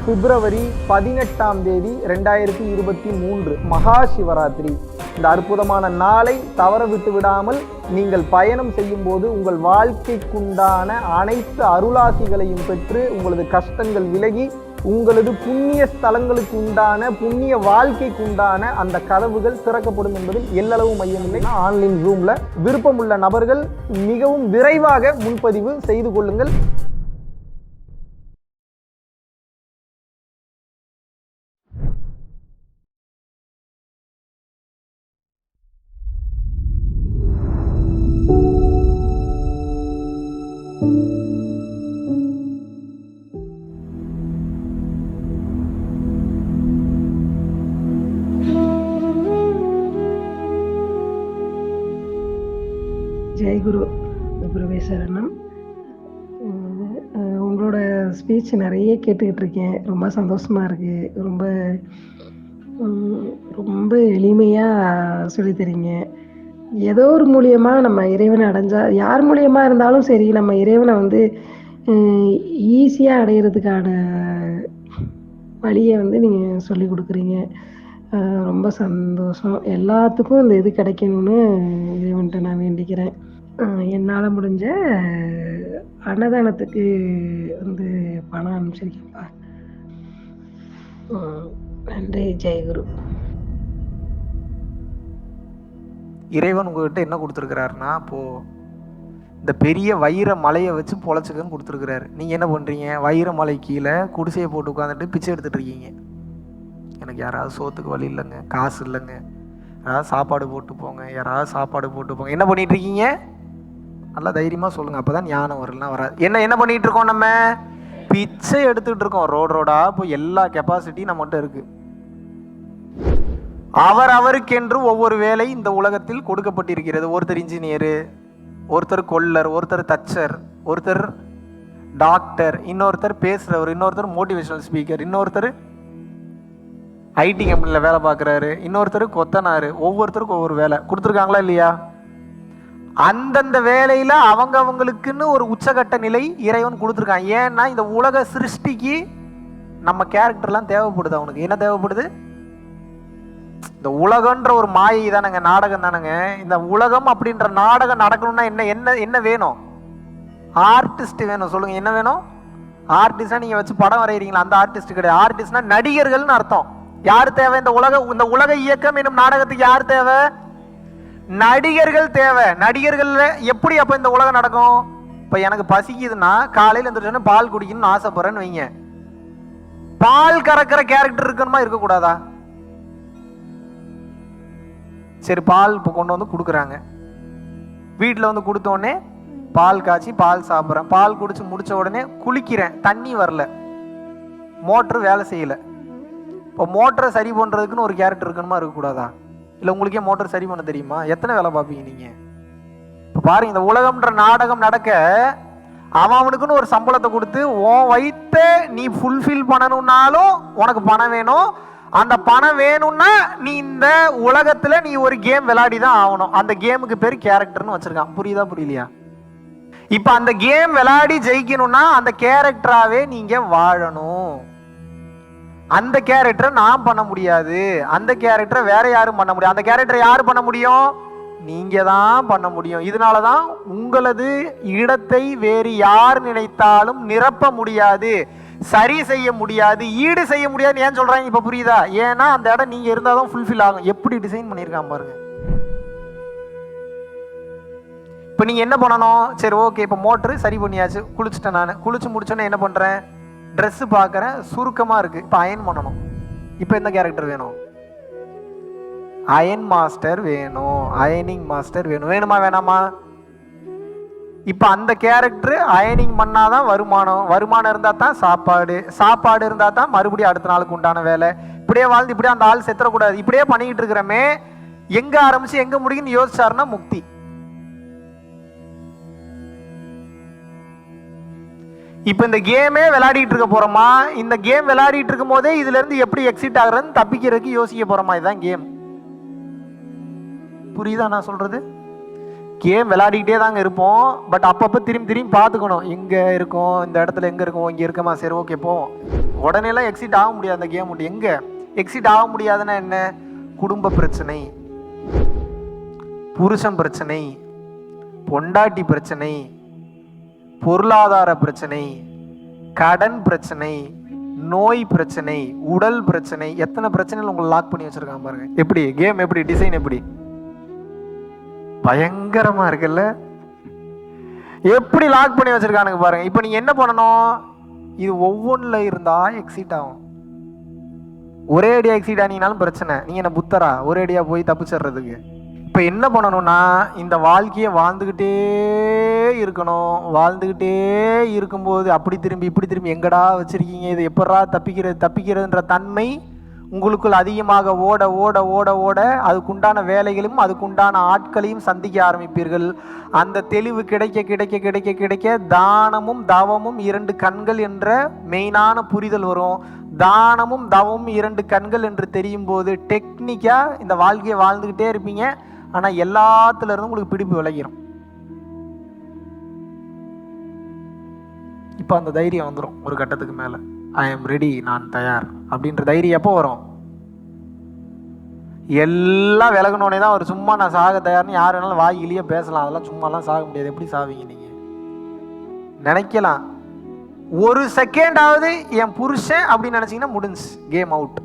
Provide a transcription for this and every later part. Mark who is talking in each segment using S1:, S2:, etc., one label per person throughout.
S1: பிப்ரவரி 18 2023 மகா சிவராத்திரி. இந்த அற்புதமான நாளை தவற விட்டு விடாமல் நீங்கள் பயணம் செய்யும் போது உங்கள் வாழ்க்கைக்குண்டான அனைத்து அருளாசிகளையும் பெற்று உங்களது கஷ்டங்கள் விலகி உங்களது புண்ணிய ஸ்தலங்களுக்கு உண்டான புண்ணிய வாழ்க்கைக்கு உண்டான அந்த கதவுகள் திறக்கப்படும் என்பதில் எல்லளவு மையமில்லை. ஆன்லைன் ஜூம்ல விருப்பமுள்ள நபர்கள் மிகவும் விரைவாக முன்பதிவு செய்து கொள்ளுங்கள்.
S2: ஜெயகுரு குருவே சரணம். உங்களோட ஸ்பீச் நிறைய கேட்டுக்கிட்டு இருக்கேன். ரொம்ப சந்தோஷமாக இருக்குது. ரொம்ப எளிமையாக சொல்லித்தரீங்க. ஏதோ ஒரு மூலியமாக நம்ம இறைவனை அடைஞ்சால், யார் மூலியமாக இருந்தாலும் சரி, நம்ம இறைவனை வந்து ஈஸியாக அடையிறதுக்கான வழியை வந்து நீங்கள் சொல்லி கொடுக்குறீங்க. ரொம்ப சந்தோஷம். எல்லாத்துக்கும் இந்த இது கிடைக்கணும்னு இறைவன்கிட்ட நான் வேண்டிக்கிறேன். என்னால் முடிஞ்ச அன்னதானத்துக்கு வந்து பணம் அனுப்பிச்சிருக்கேன்ப்பா. நன்றி. ஜெயகுரு.
S3: இறைவன் உங்ககிட்ட என்ன கொடுத்துருக்கிறாருன்னா, இப்போது இந்த பெரிய வைர மலையை வச்சு பொழைச்சிக்கன்னு கொடுத்துருக்குறாரு. நீங்கள் என்ன பண்ணுறீங்க? வைர மலை கீழே குடிசையை போட்டு உட்காந்துட்டு பிச்சை எடுத்துகிட்டு இருக்கீங்க. எனக்கு யாராவது சோத்துக்கு வழி இல்லைங்க, காசு இல்லைங்க, யாராவது சாப்பாடு போட்டு போங்க, யாராவது சாப்பாடு போட்டு போங்க. என்ன பண்ணிகிட்டு இருக்கீங்க? நல்லா தைரியமாக சொல்லுங்கள், அப்போ தான் ஞானம் வரலாம் வராது. என்ன பண்ணிகிட்டு இருக்கோம்? நம்ம பிச்சை எடுத்துக்கிட்டு இருக்கோம். ரோடா இப்போ எல்லா கெப்பாசிட்டியும் நம்மகிட்ட இருக்குது. அவருக்கென்று ஒவ்வொரு வேலை இந்த உலகத்தில் கொடுக்கப்பட்டிருக்கிறது. ஒருத்தர் இன்ஜினியரு, ஒருத்தர் கொல்லர், ஒருத்தர் தச்சர், ஒருத்தர் டாக்டர், இன்னொருத்தர் பேசுகிறவர், இன்னொருத்தர் மோட்டிவேஷனல் ஸ்பீக்கர், இன்னொருத்தர் ஐடி கம்பெனியில் வேலை பார்க்குறாரு, இன்னொருத்தர் கொத்தனார். ஒவ்வொருத்தருக்கும் ஒவ்வொரு வேலை கொடுத்துருக்காங்களா இல்லையா? அந்தந்த வேலையில் அவங்களுக்குன்னு ஒரு உச்சகட்ட நிலை இறைவன் கொடுத்துருக்கான். ஏன்னா இந்த உலக சிருஷ்டிக்கு நம்ம கேரக்டர்லாம் தேவைப்படுது. அவனுக்கு என்ன தேவைப்படுது? இந்த உலகன்ற ஒரு மாயை தானேங்க, நாடகம் தானேங்க. இந்த உலகம் அப்படின்ற நாடகம் நடக்கணும்னா என்ன வேணும்? ஆர்டிஸ்ட் வேணும். சொல்லுங்க, என்ன வேணும்? ஆர்டிஸ்டா நீங்க வச்சு படம் வரைகிறீங்களா? அந்த ஆர்டிஸ்ட் கிடையாது. ஆர்டிஸ்ட்னா நடிகர்கள்னு அர்த்தம். யார் தேவை? இந்த உலக இயக்கம் என்னும் நாடகத்துக்கு யார் தேவை? நடிகர்கள் தேவை. நடிகர்கள் எப்படி அப்ப இந்த உலகம் நடக்கும்? இப்ப எனக்கு பசிக்குதுன்னா காலையில எந்திரிச்சோன்னா பால் குடிக்கணும்னு ஆசைப்படுறேன்னு வைங்க. பால் கறக்கிற கேரக்டர் இருக்கணுமா இருக்கக்கூடாதா? சரி, பால் இப்போ கொண்டு வந்து கொடுக்குறாங்க. வீட்டில் வந்து கொடுத்தோடனே பால் காய்ச்சி பால் சாப்பிட்றேன். பால் குடிச்சு முடிச்ச உடனே குளிக்கிறேன், தண்ணி வரல, மோட்ரு வேலை செய்யலை. இப்போ மோட்டரை சரி பண்ணுறதுக்குன்னு ஒரு கேரக்டர் இருக்கணுமா இருக்கக்கூடாதா? இல்லை உங்களுக்கே மோட்டர் சரி பண்ண தெரியுமா? எத்தனை வேலை பார்ப்பீங்க நீங்கள்? இப்போ பாருங்க, இந்த உலகம்ன்ற நாடகம் நடக்க அவனுக்குன்னு ஒரு சம்பளத்தை கொடுத்து உன் வயிற்ற நீ ஃபுல்ஃபில் பண்ணணும்னாலும் உனக்கு பணம் வேணும். அந்த பணம் வேணும்னா நீ இந்த உலகத்தில் நீ ஒரு கேம் விளையாடி தான் ஆகணும். அந்த கேமுக்கு பேர் கேரக்டர்னு வச்சுருக்கான். புரியுதா புரியலையா? இப்போ அந்த கேம் விளையாடி ஜெயிக்கணும்னா அந்த கேரக்டராகவே நீங்கள் வாழணும். அந்த கேரக்டரை நான் பண்ண முடியாது. அந்த கேரக்டரை வேற யாரும் பண்ண முடியாது. அந்த கேரக்டரை யார் பண்ண முடியும்? நீங்க தான் பண்ண முடியும். இதனால தான் உங்களது இடத்தை வேறு யார் நினைத்தாலும் நிரப்ப முடியாது, சரி செய்ய முடியாது, ஈடு செய்ய முடியாதுன்னு ஏன் சொல்றாங்க? இப்ப புரியுதா? ஏன்னா அந்த இடம் நீங்க இருந்தாதான் ஃபுல்ஃபில் ஆகும். எப்படி டிசைன் பண்ணியிருக்கான் பாருங்க. இப்போ நீங்க என்ன பண்ணணும்? சரி, ஓகே, இப்போ மோட்டரு சரி பண்ணியாச்சு, குளிச்சுட்டேன். நான் குளிச்சு முடிச்சோன்னே என்ன பண்றேன்? ட்ரெஸ்ஸு பார்க்குறேன், சுருக்கமாக இருக்குது. இப்போ அயன் பண்ணணும். இப்போ எந்த கேரக்டர் வேணும்? அயன் மாஸ்டர் வேணும், அயனிங் மாஸ்டர் வேணும். வேணுமா வேணாமா? இப்போ அந்த கேரக்டர் அயனிங் பண்ணாதான் வருமானம் இருந்தால் தான் சாப்பாடு இருந்தால் தான் மறுபடியும் அடுத்த நாளுக்கு உண்டான வேலை. இப்படியே வாழ்ந்து இப்படியே அந்த ஆள் செத்துறக்கூடாது. இப்படியே பண்ணிக்கிட்டு இருக்கிறமே, எங்கே ஆரம்பிச்சு எங்கே முடியும்னு யோசிச்சாருன்னா முக்தி. இப்போ இந்த கேமே விளையாடிட்டு இருக்க போறோமா? இந்த கேம் விளையாடிட்டு இருக்கும் போதே இதுல இருந்து எப்படி எக்ஸிட் ஆகுறதுன்னு தப்பிக்கிறதுக்கு யோசிக்க போறோமா? இதுதான் கேம். புரியுதா நான் சொல்றது? கேம் விளையாடிக்கிட்டே தாங்க இருப்போம். பட் அப்பப்போ திரும்பி பார்த்துக்கணும், எங்கே இருக்கோம், இந்த இடத்துல எங்கே இருக்கோம், இங்கே இருக்கமா, சரி ஓகே போவோம். உடனேலாம் எக்ஸிட் ஆக முடியாது அந்த கேம் விட்டு. எங்க எக்ஸிட் ஆக முடியாதுன்னா என்ன? குடும்ப பிரச்சனை, புருஷன் பிரச்சனை, பொண்டாட்டி பிரச்சனை, பொருளாதார பிரச்சனை, கடன் பிரச்சனை, நோய் பிரச்சனை, உடல் பிரச்சனை, எத்தனை பிரச்சனைகள் உங்களை லாக் பண்ணி வச்சிருக்காங்க பாருங்க. எப்படி கேம், எப்படி டிசைன், எப்படி பயங்கரமா இருக்குல்ல, எப்படி லாக் பண்ணி வச்சிருக்கானுங்க பாருங்க. இப்போ நீங்க என்ன பண்ணணும்? இது ஒவ்வொன்றுல இருந்தா எக்ஸிட் ஆகும். ஒரே அடியா எக்ஸிட் ஆனீங்கனாலும் பிரச்சனை. நீங்க என்ன புத்தரா ஒரே அடியா போய் தப்பிச்சிடுறதுக்கு? இப்போ என்ன பண்ணணும்னா இந்த வாழ்க்கையை வாழ்ந்துக்கிட்டே இருக்கணும். வாழ்ந்துக்கிட்டே இருக்கும்போது அப்படி திரும்பி இப்படி திரும்பி எங்கடா வச்சிருக்கீங்க, இது எப்படா தப்பிக்கிறதுன்ற தன்மை உங்களுக்குள் அதிகமாக ஓட ஓட ஓட ஓட அதுக்குண்டான வேலைகளும் அதுக்குண்டான ஆட்களையும் சந்திக்க ஆரம்பிப்பீர்கள். அந்த தெளிவு கிடைக்க கிடைக்க கிடைக்க கிடைக்க தானமும் தவமும் 2 கண்கள் என்ற மெயினான புரிதல் வரும். தானமும் தவமும் 2 கண்கள் என்று தெரியும் போது டெக்னிக்கா இந்த வாழ்க்கையை வாழ்ந்துக்கிட்டே இருப்பீங்க. ஆனா எல்லாத்துல இருந்தும் உங்களுக்கு பிடிப்பு விலகிரும். இப்ப அந்த தைரியம் வந்துடும் ஒரு கட்டத்துக்கு மேல. ஐ எம் ரெடி, நான் தயார் அப்படின்ற தைரியம் எப்போ வரும்? எல்லாம் விலகணுன்னே தான் ஒரு சும்மா நான் சாக தயார்னு யார் வேணாலும் வாயிலேயே பேசலாம். அதெல்லாம் சும்மாலாம் சாக முடியாது. எப்படி சாவீங்க நீங்க? நினைக்கலாம். ஒரு செகண்டாவது என் புருஷன் அப்படின்னு நினைச்சீங்கன்னா முடிஞ்சு, கேம் அவுட்.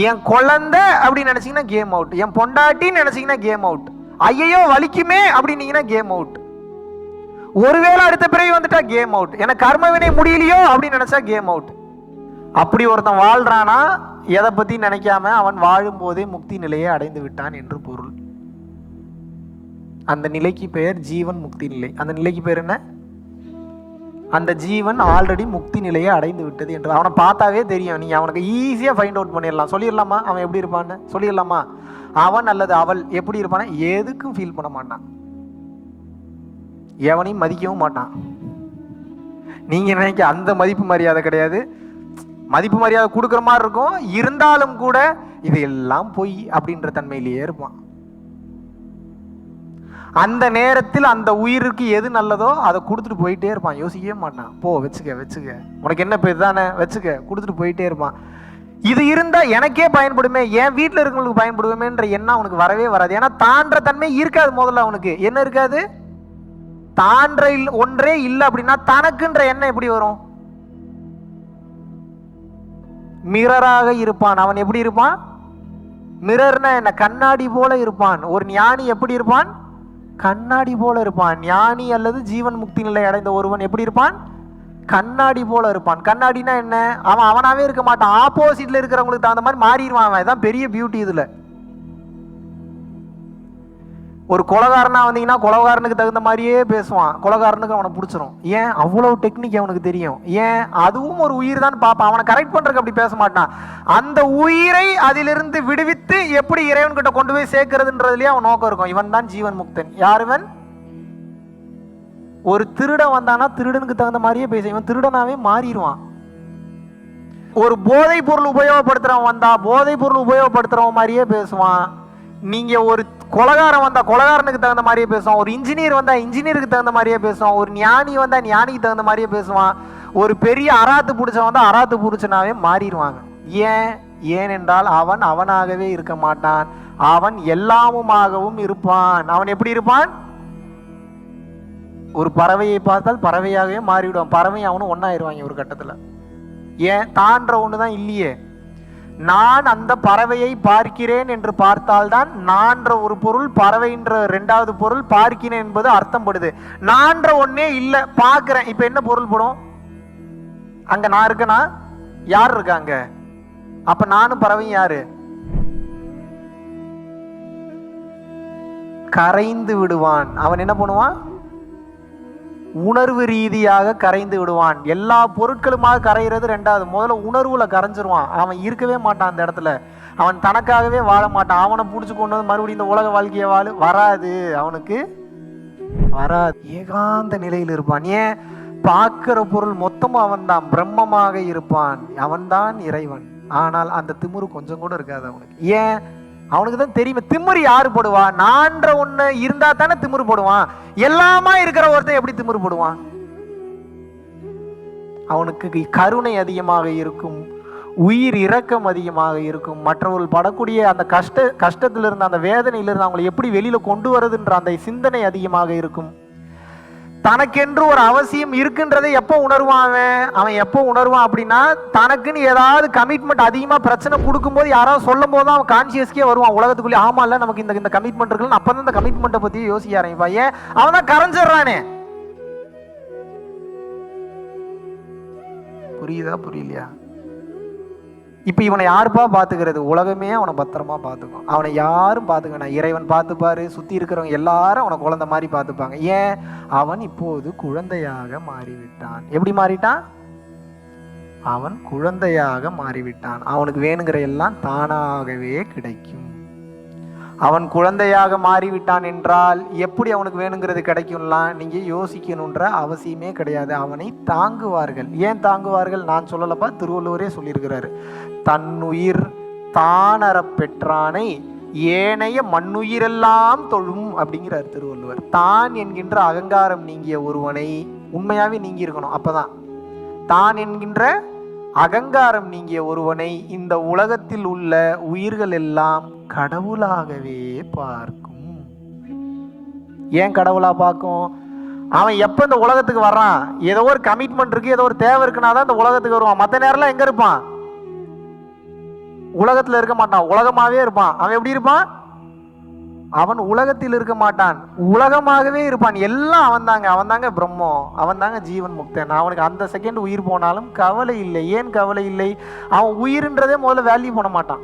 S3: என் குழந்தை அப்படின்னு நினைச்சீங்கன்னா கேம் அவுட். என் பொண்டாட்டின்னு நினைச்சீங்கன்னா கேம் அவுட். ஐயோ வலிக்குமே அப்படின்னீங்கன்னா கேம் அவுட். ஒருவேளை அடுத்த பிறகு வந்துட்டா கேம் அவுட். எனக்கு கர்மவினை முடியலையோ அப்படின்னு நினைச்சா கேம் அவுட். அப்படி ஒருத்தன் வாழ்றானா எதை பத்தி நினைக்காம அவன் வாழும் போதே முக்தி நிலையை அடைந்து விட்டான் என்று பொருள். அந்த நிலைக்கு பெயர் ஜீவன் முக்தி நிலை. அந்த நிலைக்கு பேர் என்ன? அந்த ஜீவன் ஆல்ரெடி முக்தி நிலையை அடைந்து விட்டது என்று. அவனை பார்த்தாவே தெரியும். நீங்க அவனுக்கு ஈஸியா ஃபைண்ட் அவுட் பண்ணிடலாம். சொல்லிடலாமா அவன் எப்படி இருப்பான்னு? சொல்லிடலாமா? அவன் அல்லது அவள் எப்படி இருப்பானா? எதுக்கும் ஃபீல் பண்ண மாட்டான், எவனையும் மதிக்கவும் மாட்டான். நீங்க நினைக்க அந்த மதிப்பு மரியாதை கிடையாது. மதிப்பு மரியாதை கொடுக்குற மாதிரி இருக்கும், இருந்தாலும் கூட இது எல்லாம் பொய் அப்படின்ற தன்மையிலேயே இருப்பான். அந்த நேரத்தில் அந்த உயிருக்கு எது நல்லதோ அதை கொடுத்துட்டு போயிட்டே இருப்பான். யோசிக்கவே மாட்டான். போ வச்சுக்க, உனக்கு என்ன பேர் தானே வச்சுக்க, கொடுத்துட்டு போயிட்டே இருப்பான். இது இருந்தா எனக்கே பயன்படுமே, என் வீட்டில் இருக்கவங்களுக்கு பயன்படுவேன்ற எண்ணம் அவனுக்கு வரவே வராது. ஏன்னா தான்ற தன்மை இருக்காது. முதல்ல அவனுக்கு என்ன இருக்காது? தான்ற ஒன்றே இல்லை அப்படின்னா தனக்குன்ற எண்ணம் எப்படி வரும்? மிரராக இருப்பான். அவன் எப்படி இருப்பான்? மிரர்னா என்ன? கண்ணாடி போல இருப்பான். ஒரு ஞானி எப்படி இருப்பான்? கண்ணாடி போல இருப்பான். ஞானி அல்லது ஜீவன் முக்தி நிலை அடைந்த ஒருவன் எப்படி இருப்பான்? கண்ணாடி போல இருப்பான். கண்ணாடினா என்ன? அவன் அவனாவே இருக்க மாட்டான். ஆப்போசிட்ல இருக்கிறவங்களுக்கு தகுந்த மாதிரி மாறிடுவான். அவன் இதான் பெரிய பியூட்டி இதுல. ஒரு கொலகாரனா வந்தீங்கன்னா கொலகாரனுக்கு தகுந்த மாதிரியே பேசுவான். கொலகாரனுக்கு அவனை பிடிச்சிரும். ஏன்? அவ்வளவு டெக்னிக் அவனுக்கு தெரியும். ஏன்? அதுவும் ஒரு உயிர் தான் பார்ப்பான். அவனை கரெக்ட் பண்றதுக்கு அப்படி பேச மாட்டான். அந்த உயிரை அதிலிருந்து விடுவித்து எப்படி இறைவன் கிட்ட கொண்டு போய் சேர்க்கிறதுன்றதுலயே அவன் நோக்கம் இருக்கும். இவன் தான் ஜீவன் முக்தன். யாருவன்? ஒரு திருடன் வந்தானா திருடனுக்கு தகுந்த மாதிரியே பேச, இவன் திருடனாவே மாறிடுவான். ஒரு போதை பொருள் உபயோகப்படுத்துறவன் வந்தா போதை பொருள் உபயோகப்படுத்துறவன் மாதிரியே பேசுவான். நீங்க ஒரு கொலகாரன் வந்தா கொலகாரனுக்கு தகுந்த மாதிரியே பேசுவான். ஒரு இன்ஜினியர் வந்தா இன்ஜினியருக்கு தகுந்த மாதிரியே பேசுவான். ஒரு ஞானி வந்தா ஞானிக்கு தகுந்த மாதிரியே பேசுவான். ஒரு பெரிய அராத்து பிடிச்சவன் வந்தா அராத்து பிடிச்சனாவே மாறிடுவாங்க. ஏன்? ஏனென்றால் அவன் அவனாகவே இருக்க மாட்டான். அவன் எல்லாமுமாகவும் இருப்பான். அவன் எப்படி இருப்பான்? ஒரு பறவையை பார்த்தால் பறவையாகவே மாறிவிடுவான். பறவை அவனும் ஒன்னாயிருவாங்க ஒரு கட்டத்துல. ஏன்? தான்ற ஒண்ணுதான் இல்லையே. நான் அந்த பறவையை பார்க்கிறேன் என்று பார்த்தால்தான் நான்ற ஒரு பொருள், பறவைன்ற 2வது பொருள், பார்க்கிறேன் என்பது அர்த்தம் படுது. நான்ற ஒன்னே இல்ல, பார்க்கிறேன். இப்ப என்ன பொருள் படும்? அங்க நான் இருக்கனா? யார் இருக்காங்க? அப்ப நானும் பறவையும் யாரு? கரைந்து விடுவான். அவன் என்ன பண்ணுவான்? உணர்வு ரீதியாக கரைந்து விடுவான். எல்லா பொருட்களுமாக கரைகிறது 2வது. முதல்ல உணர்வுல கரைஞ்சிருவான். அவன் இருக்கவே மாட்டான் அந்த இடத்துல. அவன் தனக்காகவே வாழ மாட்டான். அவனை பிடிச்சி கொண்டு வந்து மறுபடியும் இந்த உலக வாழ்க்கையை வராது, அவனுக்கு வராது. ஏகாந்த நிலையில் இருப்பான். ஏன்? பார்க்கிற பொருள் மொத்தமும் அவன் தான். பிரம்மமாக இருப்பான். அவன்தான் இறைவன். ஆனால் அந்த திமிரு கொஞ்சம் கூட இருக்காது அவனுக்கு. ஏன்? அவனுக்கு தான் தெரியுமே. திமிரு யாரு போடுவான்? நான்ற ஒண்ணு இருந்தா தானே திமிரு போடுவான். எல்லாமா இருக்கிற ஒருத்தன் எப்படி திமிரு போடுவான்? அவனுக்கு கருணை அதிகமாக இருக்கும், உயிர் இரக்கம் அதிகமாக இருக்கும், மற்றவர்கள் படக்கூடிய அந்த கஷ்டத்திலிருந்து அந்த வேதனையிலிருந்து அவங்களை எப்படி வெளியில கொண்டு வரதுன்ற அந்த சிந்தனை அதிகமாக இருக்கும். தனக்கென்று ஒரு அவசியம் இருக்குன்றதை எப்போ உணர்வான் அவன் எப்போ உணர்வான் அப்படின்னா, தனக்குன்னு ஏதாவது கமிட்மெண்ட் அதிகமாக பிரச்சனை கொடுக்கும்போது யாராவது சொல்லும் போது அவன் கான்சியஸ்க்கே வருவான் உலகத்துக்குள்ளே. ஆமா இல்லை நமக்கு இந்த கமிட்மெண்ட் இருக்குன்னு அப்போ தான் இந்த கமிட்மெண்ட்டை பற்றி யோசிக்க ஆரம்பிப்பான். ஏன்? அவன் தான் கரைஞ்சிடறானே. புரியுதா புரியலையா? இப்போ இவனை யாருப்பா பார்த்துக்கிறது? உலகமே அவனை பத்திரமா பார்த்துக்கும். அவனை யாரும் பார்த்துக்கணும், இறைவன் பார்த்துப்பாரு, சுற்றி இருக்கிறவங்க எல்லாரும் அவனை குழந்தை மாதிரி பார்த்துப்பாங்க. ஏன்? அவன் இப்போது குழந்தையாக மாறிவிட்டான். எப்படி மாறிட்டான்? அவன் குழந்தையாக மாறிவிட்டான். அவனுக்கு வேணுங்கிற எல்லாம் தானாகவே கிடைக்கும். அவன் குழந்தையாக மாறிவிட்டான் என்றால் எப்படி அவனுக்கு வேணுங்கிறது கிடைக்கும்லாம் நீங்க யோசிக்கணுன்ற அவசியமே கிடையாது. அவனை தாங்குவார்கள். ஏன் தாங்குவார்கள்? நான் சொல்லலப்பா, திருவள்ளுவரே சொல்லியிருக்கிறாரு. தன்னுயிர் தானற பெற்றானை ஏனைய மண்ணுயிரெல்லாம் தொழும் அப்படிங்கிறார் திருவள்ளுவர். தான் என்கின்ற அகங்காரம் நீங்கிய ஒருவனை, உண்மையாவே நீங்கி இருக்கணும், அப்பதான் தான் என்கின்ற அகங்காரம் நீங்கிய ஒருவனை இந்த உலகத்தில் உள்ள உயிர்கள் எல்லாம் கடவுளாகவே பார்க்கும். ஏன் கடவுளா பார்க்கும்? அவன் எப்ப இந்த உலகத்துக்கு வர்றான், ஏதோ ஒரு கமிட்மெண்ட் இருக்கு, ஏதோ ஒரு தேவை இருக்குன்னா தான் இந்த உலகத்துக்கு வருவான். மற்ற நேரம்லாம் எங்க இருப்பான்? உலகத்துல இருக்க மாட்டான், உலகமாவே இருப்பான். அவன் எப்படி இருப்பான்? அவன் உலகத்தில் இருக்க மாட்டான், உலகமாகவே இருப்பான். எல்லாம் அவன் தாங்க பிரம்மம், அவன் தாங்க ஜீவன் முக்தன். அவனுக்கு அந்த செகண்ட் உயிர் போனாலும் கவலை இல்லை. ஏன் கவலை இல்லை? அவன் உயிர்ன்றதே முதல்ல வேல்யூ பண்ண மாட்டான்.